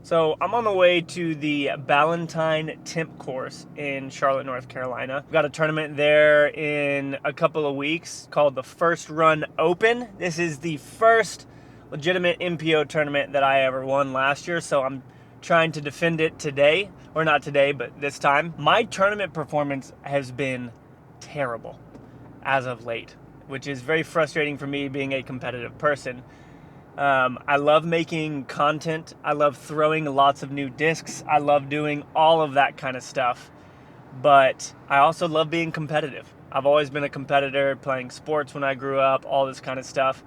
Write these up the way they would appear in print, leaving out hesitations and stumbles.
So I'm on the way to the Ballantyne Temp course in Charlotte, North Carolina. We've got a tournament there in a couple of weeks called the First Run Open. This is the first legitimate MPO tournament that I ever won last year, so I'm trying to defend it today, or not today, but this time. My tournament performance has been terrible as of late, which is very frustrating for me being a competitive person. I love making content. I love throwing lots of new discs. I love doing all of that kind of stuff. But I also love being competitive. I've always been a competitor, playing sports when I grew up, all this kind of stuff.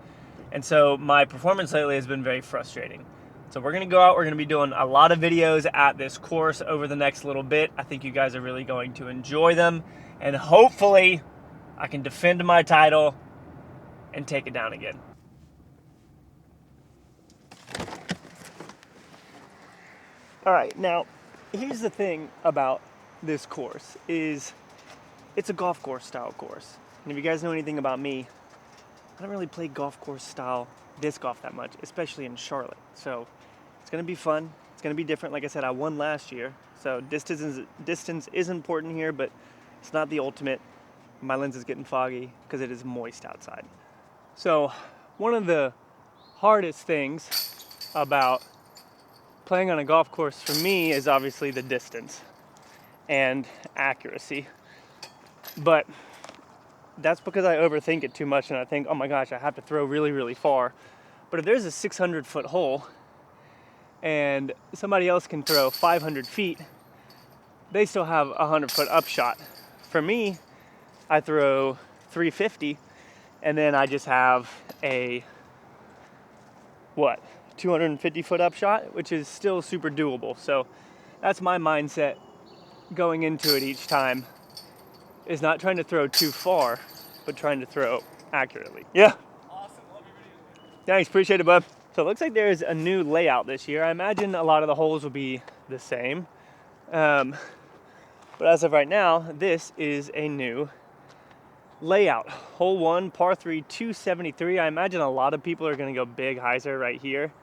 And so my performance lately has been very frustrating. So we're going to go out. We're going to be doing a lot of videos at this course over the next little bit. I think you guys are really going to enjoy them. And hopefully I can defend my title and take it down again. All right, now, here's the thing about this course is it's a golf course style course. And if you guys know anything about me, I don't really play golf course style disc golf that much, especially in Charlotte. So it's gonna be fun. It's gonna be different. Like I said, I won last year. So distance is important here, but it's not the ultimate. My lens is getting foggy because it is moist outside. So one of the hardest things about playing on a golf course for me is obviously the distance and accuracy. But that's because I overthink it too much and I think, oh my gosh, I have to throw really, really far. But if there's a 600-foot hole and somebody else can throw 500 feet, they still have a 100-foot upshot. For me, I throw 350 and then I just have a, 250-foot upshot, which is still super doable. So that's my mindset going into it each time, is not trying to throw too far, but trying to throw accurately. Yeah. Awesome. Love your videos. Thanks. Appreciate it, bud. So it looks like there's a new layout this year. I imagine a lot of the holes will be the same. But as of right now, this is a new layout. Hole 1, par 3, 273. I imagine a lot of people are going to go big hyzer right here.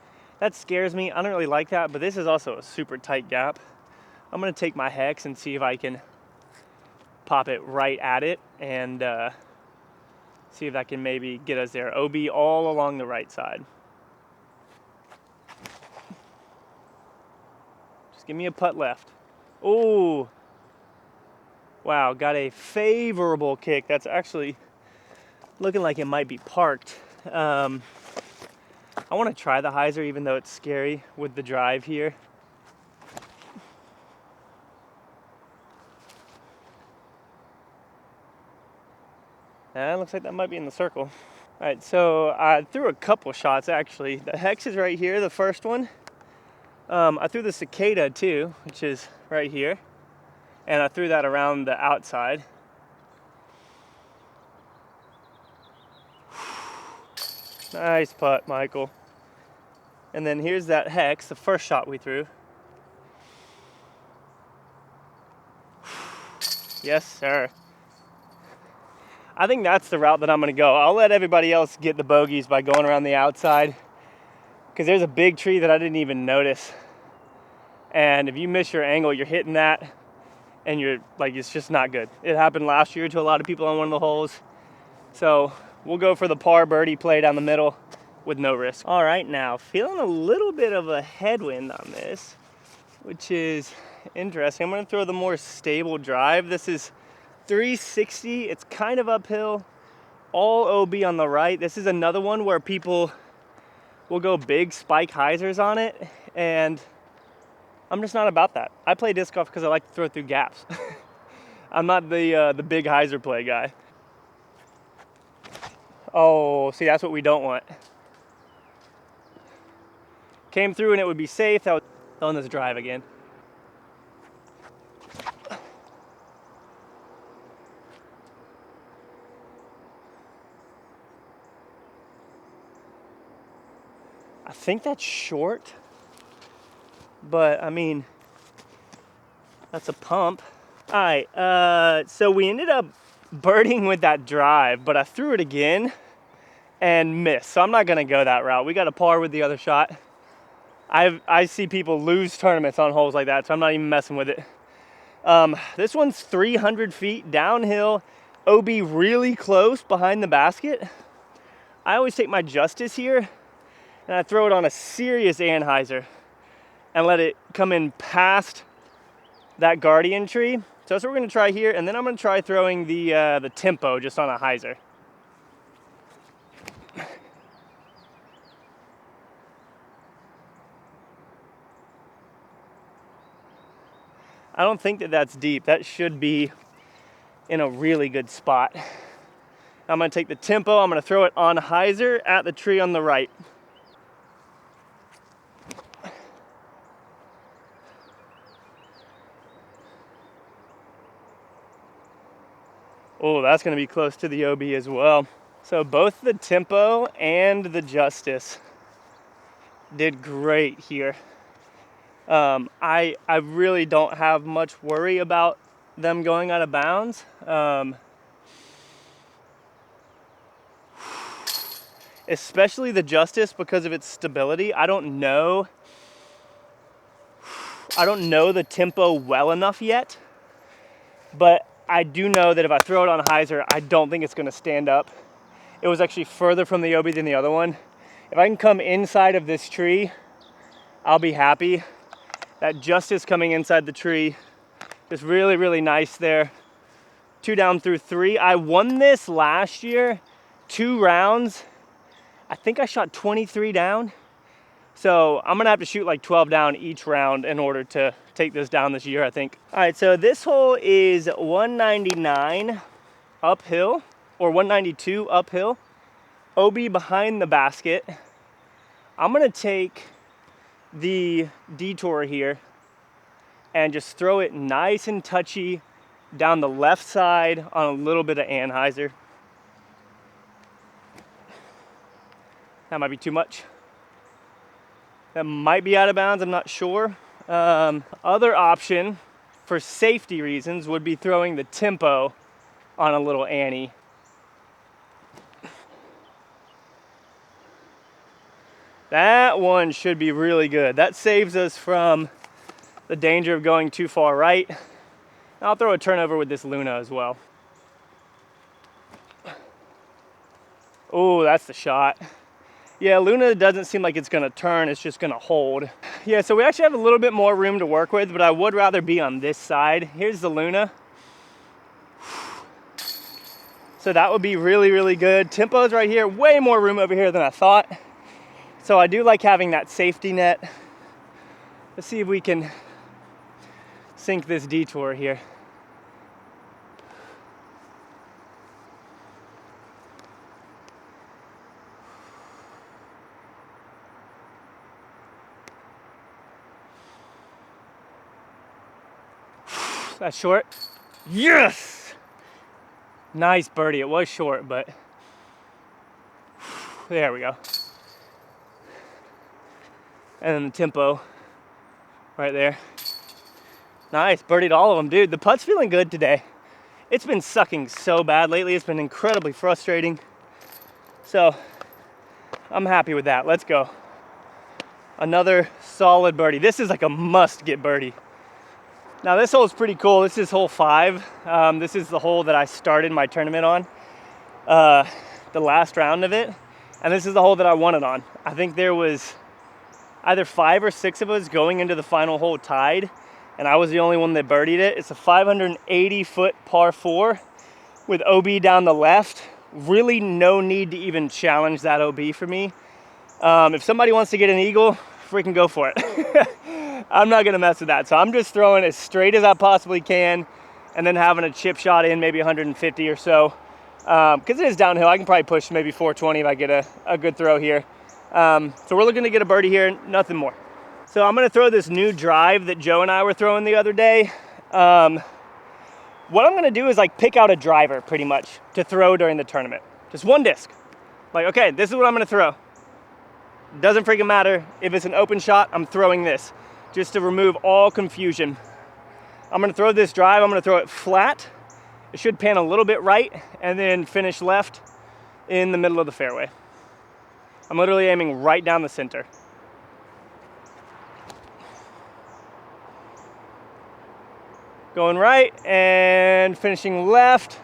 That scares me. I don't really like that, but this is also a super tight gap. I'm going to take my hex and see if I can pop it right at it and see if that can maybe get us there. OB all along the right side. Just give me a putt left. Oh, wow, got a favorable kick. That's actually looking like it might be parked. I want to try the hyzer even though it's scary with the drive here. And it looks like that might be in the circle. All right, so I threw a couple shots actually. The hex is right here, the first one. I threw the cicada too, which is right here. And I threw that around the outside. Nice putt, Michael. And then here's that hex, the first shot we threw. Yes, sir. I think that's the route that I'm gonna go. I'll let everybody else get the bogeys by going around the outside, because there's a big tree that I didn't even notice. And if you miss your angle, you're hitting that and you're like, it's just not good. It happened last year to a lot of people on one of the holes. So we'll go for the par birdie play down the middle with no risk. All right, now feeling a little bit of a headwind on this, which is interesting. I'm gonna throw the more stable drive. This is 360, it's kind of uphill, all OB on the right. This is another one where people will go big spike hyzers on it, and I'm just not about that. I play disc golf because I like to throw through gaps. I'm not the big hyzer play guy. Oh, see, that's what we don't want. Came through and it would be safe. That was on this drive again. I think that's short, but I mean, that's a pump. All right, so we ended up birding with that drive, but I threw it again and missed. So I'm not gonna go that route. We got a par with the other shot. I see people lose tournaments on holes like that, so I'm not even messing with it. This one's 300 feet downhill, OB really close behind the basket. I always take my Justice here and I throw it on a serious anhyzer and let it come in past that Guardian tree. So that's what we're gonna try here, and then I'm gonna try throwing the Tempo just on a hyzer. I don't think that that's deep. That should be in a really good spot. I'm gonna take the Tempo, I'm gonna throw it on hyzer at the tree on the right. Oh, that's gonna be close to the OB as well. So both the Tempo and the Justice did great here. I really don't have much worry about them going out of bounds. Especially the Justice because of its stability. I don't know the Tempo well enough yet, but I do know that if I throw it on a hyzer, I don't think it's gonna stand up. It was actually further from the OB than the other one. If I can come inside of this tree, I'll be happy. That Justice coming inside the tree, just really, really nice there. 2 down through 3. I won this last year, 2 rounds. I think I shot 23 down. So I'm gonna have to shoot like 12 down each round in order to take this down this year, I think. All right, so this hole is 199 uphill, or 192 uphill. OB behind the basket. I'm gonna take the detour here and just throw it nice and touchy down the left side on a little bit of anhyzer. That might be too much. That might be out of bounds, I'm not sure. Other option for safety reasons would be throwing the Tempo on a little Annie. That one should be really good. That saves us from the danger of going too far right. I'll throw a turnover with this Luna as well. Oh, that's the shot. Yeah, Luna doesn't seem like it's gonna turn, it's just gonna hold. Yeah, so we actually have a little bit more room to work with, but I would rather be on this side. Here's the Luna. So that would be really, really good. Tempo's right here, way more room over here than I thought. So I do like having that safety net. Let's see if we can sink this detour here. That's short. Yes! Nice birdie. It was short, but there we go. And then the Tempo right there. Nice, birdied all of them. Dude, the putt's feeling good today. It's been sucking so bad lately. It's been incredibly frustrating. So I'm happy with that. Let's go. Another solid birdie. This is like a must get birdie. Now this hole is pretty cool. This is hole 5. This is the hole that I started my tournament on, the last round of it. And this is the hole that I won it on. I think there was either 5 or 6 of us going into the final hole tied, and I was the only one that birdied it. It's a 580-foot par 4 with OB down the left. Really no need to even challenge that OB for me. If somebody wants to get an eagle, freaking go for it. I'm not gonna mess with that. So I'm just throwing as straight as I possibly can and then having a chip shot in maybe 150 or so. Because it is downhill, I can probably push maybe 420 if I get a good throw here. So we're looking to get a birdie here, nothing more. So I'm gonna throw this new drive that Joe and I were throwing the other day. What I'm gonna do is like pick out a driver pretty much to throw during the tournament. Just one disc. Like, okay, this is what I'm gonna throw. Doesn't freaking matter if it's an open shot, I'm throwing this just to remove all confusion. I'm gonna throw this drive, I'm gonna throw it flat. It should pan a little bit right and then finish left in the middle of the fairway. I'm literally aiming right down the center. Going right and finishing left.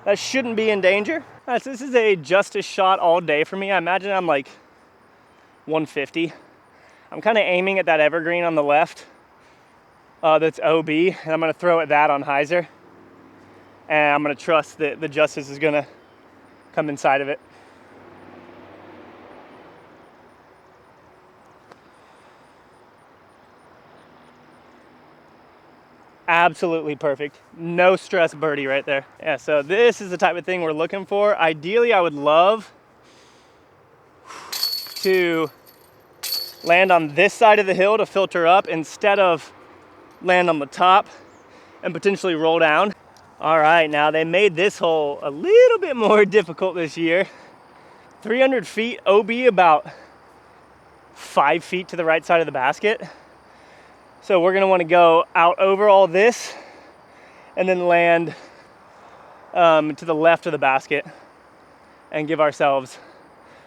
That shouldn't be in danger. All right, so this is a justice shot all day for me. I imagine I'm like 150. I'm kind of aiming at that evergreen on the left. That's OB, and I'm gonna throw at that on hyzer. And I'm gonna trust that the justice is gonna come inside of it. Absolutely perfect. No stress birdie right there. Yeah, so this is the type of thing we're looking for. Ideally, I would love to land on this side of the hill to filter up instead of land on the top and potentially roll down. All right, now they made this hole a little bit more difficult this year. 300 feet, OB about 5 feet to the right side of the basket. So we're gonna wanna go out over all this and then land to the left of the basket and give ourselves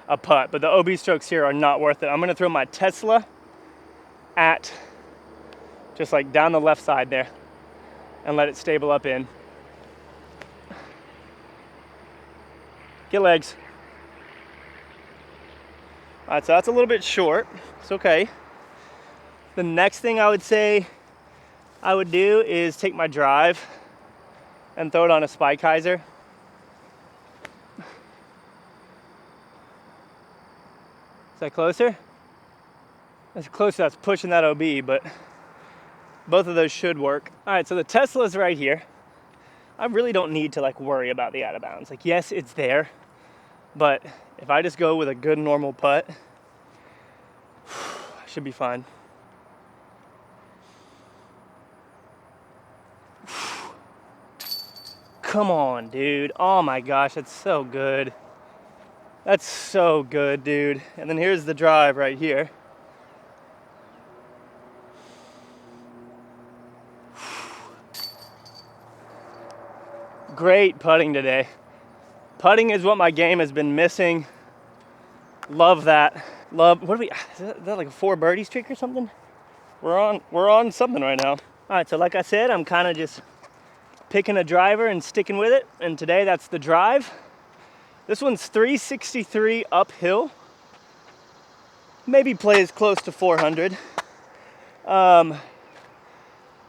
a putt. But the OB strokes here are not worth it. I'm gonna throw my Tesla at just like down the left side there and let it stable up in. Get legs. All right, so that's a little bit short. It's okay. The next thing I would say I would do is take my drive and throw it on a spike hyzer. Is that closer? That's closer, that's pushing that OB, but both of those should work. All right, so the Tesla's right here. I really don't need to like worry about the out of bounds. Like, yes, it's there, but if I just go with a good normal putt, I should be fine. Come on, dude. Oh my gosh, that's so good. That's so good, dude. And then here's the drive right here. Great putting today. Putting is what my game has been missing. Love that. Love, what are we, is that like a 4 birdie streak or something? We're on something right now. All right, so like I said, I'm kind of just picking a driver and sticking with it. And today that's the drive. This one's 363 uphill. Maybe plays close to 400.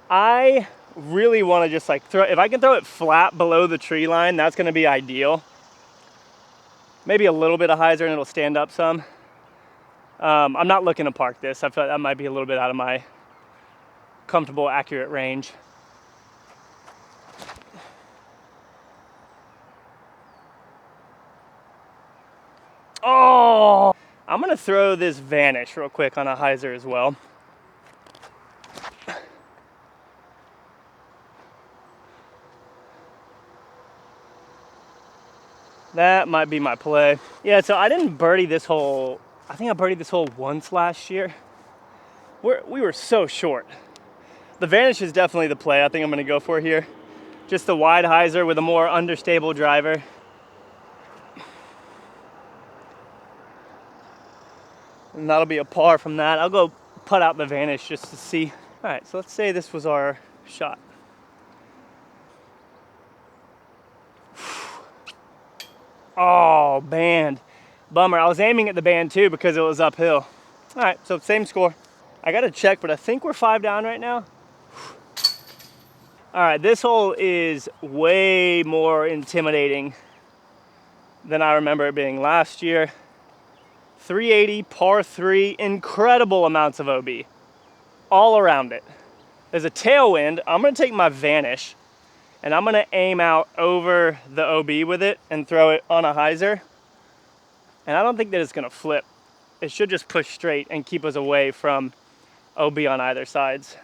I really want to just like throw, if I can throw it flat below the tree line, that's going to be ideal. Maybe a little bit of hyzer and it'll stand up some. I'm not looking to park this. I feel like that might be a little bit out of my comfortable, accurate range. Oh, I'm gonna throw this vanish real quick on a hyzer as well. That might be my play. Yeah, so I didn't birdie this hole. I think I birdied this hole once last year. We were so short. The vanish is definitely the play I think I'm gonna go for here. Just the wide hyzer with a more understable driver. And that'll be a par from that. I'll go putt out the vanish just to see. All right, so let's say this was our shot. Oh, band. Bummer. I was aiming at the band too because it was uphill. All right, so same score. I gotta check, but I think we're 5 down right now. All right, this hole is way more intimidating than I remember it being last year. 380, par 3, incredible amounts of OB all around it. There's a tailwind. I'm gonna take my vanish and I'm gonna aim out over the OB with it and throw it on a hyzer. And I don't think that it's gonna flip. It should just push straight and keep us away from OB on either sides.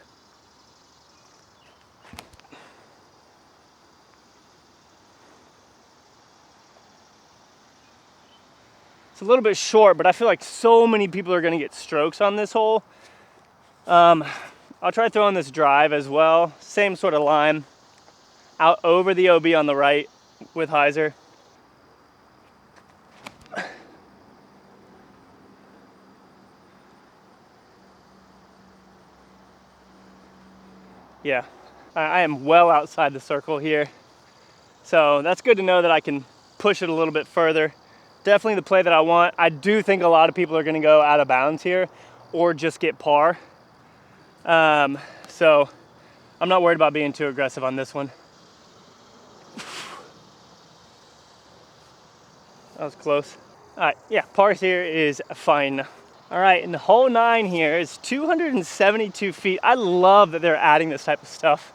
It's a little bit short, but I feel like so many people are gonna get strokes on this hole. I'll try throwing this drive as well. Same sort of line. Out over the OB on the right with hyzer. Yeah, I am well outside the circle here. So that's good to know that I can push it a little bit further. Definitely the play that I want. I do think a lot of people are gonna go out of bounds here or just get par. So I'm not worried about being too aggressive on this one. That was close. All right, yeah, par here is fine. All right, and the hole 9 here is 272 feet. I love that they're adding this type of stuff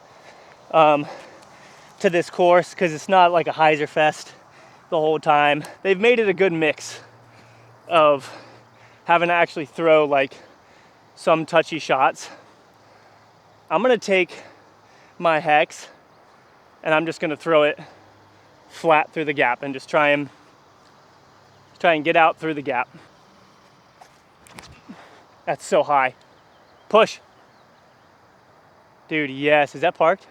to this course because it's not like a hyzer fest the whole time. They've made it a good mix of having to actually throw like some touchy shots. I'm gonna take my hex and I'm just gonna throw it flat through the gap and just try and get out through the gap. That's so high. Push. Dude, yes. Is that parked?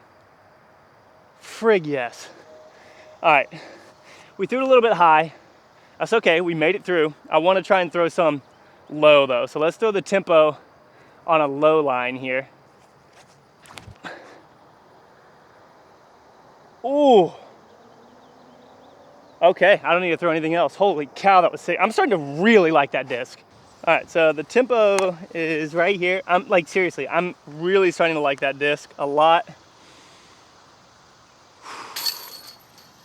Frig yes. All right. We threw it a little bit high. That's okay. We made it through. I want to try and throw some low though. So let's throw the tempo on a low line here. Ooh. Okay, I don't need to throw anything else. Holy cow, that was sick. I'm starting to really like that disc. All right, so the tempo is right here. I'm like, seriously, I'm really starting to like that disc a lot.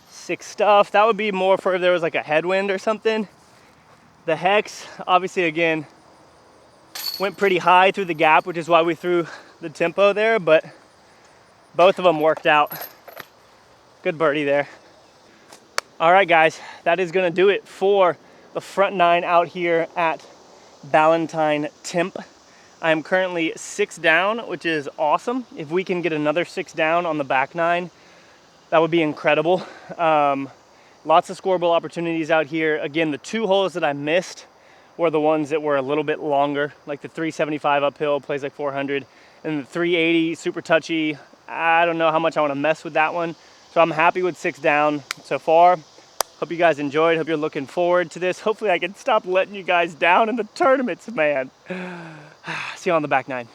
Sick stuff. That would be more for if there was like a headwind or something. The hex, obviously, again, went pretty high through the gap, which is why we threw the tempo there, but both of them worked out. Good birdie there. All right, guys, that is gonna do it for the front 9 out here at Ballantyne Temp. I am currently 6 down, which is awesome. If we can get another 6 down on the back 9, that would be incredible. Lots of scoreable opportunities out here. Again, the 2 holes that I missed were the ones that were a little bit longer, like the 375 uphill, plays like 400, and the 380, super touchy. I don't know how much I wanna mess with that one. So I'm happy with 6 down so far. Hope you guys enjoyed. Hope you're looking forward to this. Hopefully I can stop letting you guys down in the tournaments, man. See you on the back 9.